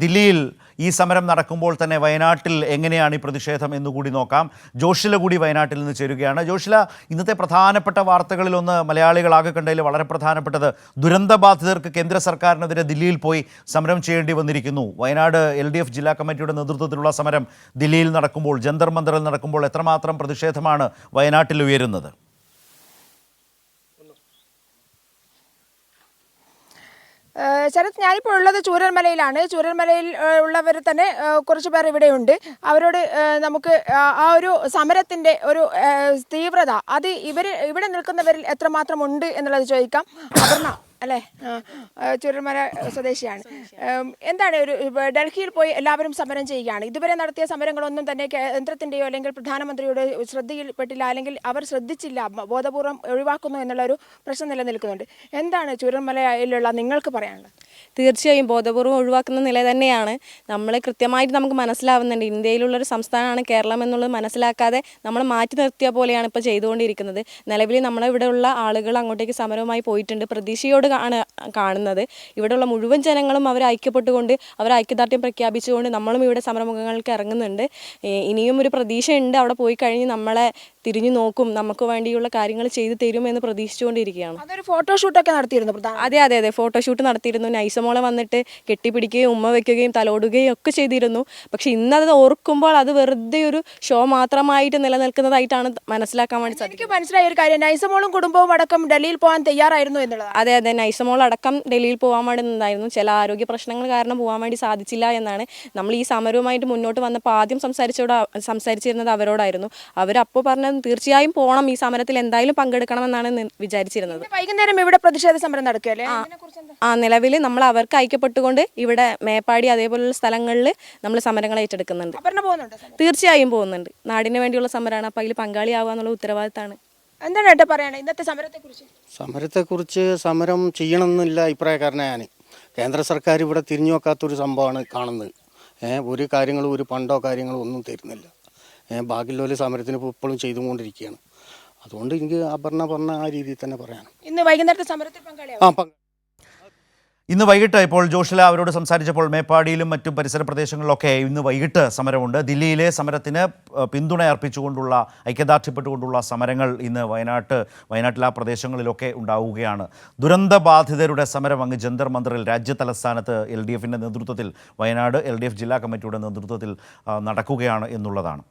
ദില്ലിയിൽ ഈ സമരം നടക്കുമ്പോൾ തന്നെ വയനാട്ടിൽ എങ്ങനെയാണ് ഈ പ്രതിഷേധം എന്നുകൂടി നോക്കാം. ജോഷില കൂടി വയനാട്ടിൽ നിന്ന് ചേരുകയാണ്. ജോഷില, ഇന്നത്തെ പ്രധാനപ്പെട്ട വാർത്തകളിലൊന്ന് മലയാളികളാകെ കണ്ടതിൽ വളരെ പ്രധാനപ്പെട്ടത് ദുരന്തബാധിതർക്ക് കേന്ദ്ര സർക്കാരിനെതിരെ ദില്ലിയിൽ പോയി സമരം ചെയ്യേണ്ടി വന്നിരിക്കുന്നു. വയനാട് LDF ജില്ലാ കമ്മിറ്റിയുടെ നേതൃത്വത്തിലുള്ള സമരം ദില്ലിയിൽ നടക്കുമ്പോൾ, ജന്തർ മന്ദറിൽ നടക്കുമ്പോൾ എത്രമാത്രം പ്രതിഷേധമാണ് വയനാട്ടിൽ ഉയരുന്നത്? ശരത്, ഞാനിപ്പോൾ ഉള്ളത് ചൂരൽമലയിലാണ്. ചൂരൽമലയിൽ ഉള്ളവർ തന്നെ കുറച്ച് പേർ ഇവിടെയുണ്ട്. അവരോട് നമുക്ക് ആ ഒരു സമരത്തിൻ്റെ ഒരു തീവ്രത അത് ഇവിടെ നിൽക്കുന്നവരിൽ എത്രമാത്രം ഉണ്ട് എന്നുള്ളത് ചോദിക്കാം. അപർണ അല്ലേ, ചൂരൽമല സ്വദേശിയാണ്. എന്താണ് ഡൽഹിയിൽ പോയി എല്ലാവരും സമരം ചെയ്യുകയാണ്. ഇതുവരെ നടത്തിയ സമരങ്ങളൊന്നും തന്നെ കേന്ദ്രത്തിൻ്റെയോ അല്ലെങ്കിൽ പ്രധാനമന്ത്രിയുടെ ശ്രദ്ധയിൽപ്പെട്ടില്ല, അല്ലെങ്കിൽ അവർ ശ്രദ്ധിച്ചില്ല, ബോധപൂർവം ഒഴിവാക്കുന്നു എന്നുള്ളൊരു പ്രശ്നം നിലനിൽക്കുന്നുണ്ട്. എന്താണ് ചൂരൽമലയിലുള്ള നിങ്ങൾക്ക് പറയാനുള്ളത്? തീർച്ചയായും ബോധപൂർവ്വം ഒഴിവാക്കുന്ന നില തന്നെയാണ്. നമ്മൾ കൃത്യമായിട്ട് നമുക്ക് മനസ്സിലാവുന്നുണ്ട്, ഇന്ത്യയിലുള്ളൊരു സംസ്ഥാനമാണ് കേരളം എന്നുള്ളത് മനസ്സിലാക്കാതെ നമ്മൾ മാറ്റി നിർത്തിയ പോലെയാണ് ഇപ്പോൾ ചെയ്തുകൊണ്ടിരിക്കുന്നത്. നിലവിൽ നമ്മളിവിടെ ഉള്ള ആളുകൾ അങ്ങോട്ടേക്ക് സമരവുമായി പോയിട്ടുണ്ട്. പ്രതീക്ഷയോട് കാണുന്നത് ഇവിടെയുള്ള മുഴുവൻ ജനങ്ങളും അവർ ഐക്യപ്പെട്ടുകൊണ്ട് അവർ ഐക്യദാർഢ്യം പ്രഖ്യാപിച്ചുകൊണ്ട് നമ്മളും ഇവിടെ സമരമുഖങ്ങൾക്ക് ഇറങ്ങുന്നുണ്ട്. ഇനിയും ഒരു പ്രതീക്ഷയുണ്ട്, അവിടെ പോയി കഴിഞ്ഞ് നമ്മളെ തിരിഞ്ഞു നോക്കും, നമുക്ക് വേണ്ടിയുള്ള കാര്യങ്ങൾ ചെയ്തു തരുമെന്ന് പ്രതീക്ഷിച്ചുകൊണ്ടിരിക്കുകയാണ്. അതൊരു ഫോട്ടോഷൂട്ടൊക്കെ നടത്തിയിരുന്നു. അതെ, ഫോട്ടോഷൂട്ട് നടത്തിയിരുന്നു. നൈസമോളെ വന്നിട്ട് കെട്ടിപ്പിടിക്കുകയും ഉമ്മ വയ്ക്കുകയും തലോടുകയും ഒക്കെ ചെയ്തിരുന്നു. പക്ഷെ ഇന്നത് ഓർക്കുമ്പോൾ അത് വെറുതെ ഒരു ഷോ മാത്രമായിട്ട് നിലനിൽക്കുന്നതായിട്ടാണ് മനസ്സിലാക്കാൻ വേണ്ടി സാധിക്കും. എനിക്ക് മനസ്സിലായ ഒരു കാര്യം, നൈസമോളും കുടുംബവും അടക്കം ഡൽഹിയിൽ പോകാൻ തയ്യാറായിരുന്നു എന്നുള്ളത്. അതെ, നൈസമോൾ അടക്കം ഡൽഹിയിൽ പോകാൻ വേണ്ടി നിന്നായിരുന്നു. ചില ആരോഗ്യ പ്രശ്നങ്ങൾ കാരണം പോകാൻ വേണ്ടി സാധിച്ചില്ല എന്നാണ്. നമ്മൾ ഈ സമരവുമായിട്ട് മുന്നോട്ട് വന്നപ്പോൾ ആദ്യം സംസാരിച്ചിരുന്നത് അവരോടായിരുന്നു. അവരപ്പോൾ പറഞ്ഞത് തീർച്ചയായും പോകണം, ഈ സമരത്തിൽ എന്തായാലും പങ്കെടുക്കണമെന്നാണ് വിചാരിച്ചിരുന്നത്. വൈകുന്നേരം ഇവിടെ പ്രതിഷേധ സമരം നടക്കുകയല്ലേ? നിലവിൽ നമ്മൾ അവർക്ക് ഐക്യപ്പെട്ടുകൊണ്ട് ഇവിടെ മേപ്പാടി അതേപോലുള്ള സ്ഥലങ്ങളിൽ നമ്മൾ സമരങ്ങൾ ഏറ്റെടുക്കുന്നുണ്ട്. തീർച്ചയായും പോകുന്നുണ്ട്. നാടിന് വേണ്ടിയുള്ള സമരമാണ്, അപ്പോൾ അതിൽ പങ്കാളിയാവുക എന്നുള്ള ഉത്തരവാദിത്തമാണ്. എന്താണ് ഏട്ടാ പറയണേ ഇന്നത്തെ സമരത്തെക്കുറിച്ച്? സമരം ചെയ്യണമെന്നില്ല അഭിപ്രായക്കാരനാണ് ഞാൻ. കേന്ദ്ര സർക്കാർ ഇവിടെ തിരിഞ്ഞു നോക്കാത്തൊരു സംഭവമാണ് കാണുന്നത്. ഒരു കാര്യങ്ങളും ഒരു ഫണ്ടോ കാര്യങ്ങളോ ഒന്നും തരുന്നില്ല. ബാക്കിയുള്ളവർ സമരത്തിന് ഇപ്പോഴും ചെയ്തുകൊണ്ടിരിക്കുകയാണ്. അതുകൊണ്ട് എനിക്ക് അപർണ പറഞ്ഞ ആ രീതിയിൽ തന്നെ പറയാം. ഇന്ന് വൈകുന്നേരത്തെ സമരത്തിൽ പങ്കാളിയാവും. ഇന്ന് വൈകിട്ട് ഇപ്പോൾ ജോഷില അവരോട് സംസാരിച്ചപ്പോൾ മേപ്പാടിയിലും മറ്റും പരിസര പ്രദേശങ്ങളിലൊക്കെ ഇന്ന് വൈകിട്ട് സമരമുണ്ട്. ദില്ലിയിലെ സമരത്തിന് പിന്തുണ അർപ്പിച്ചുകൊണ്ടുള്ള, ഐക്യദാർഢ്യപ്പെട്ടുകൊണ്ടുള്ള സമരങ്ങൾ ഇന്ന് വയനാട്ടിലെ ആ പ്രദേശങ്ങളിലൊക്കെ ഉണ്ടാവുകയാണ്. ദുരന്തബാധിതരുടെ സമരം അങ്ങ് ജന്തർ മന്ദറിൽ രാജ്യതലസ്ഥാനത്ത് LDFൻ്റെ നേതൃത്വത്തിൽ, വയനാട് LDF ജില്ലാ കമ്മിറ്റിയുടെ നേതൃത്വത്തിൽ നടക്കുകയാണ് എന്നുള്ളതാണ്.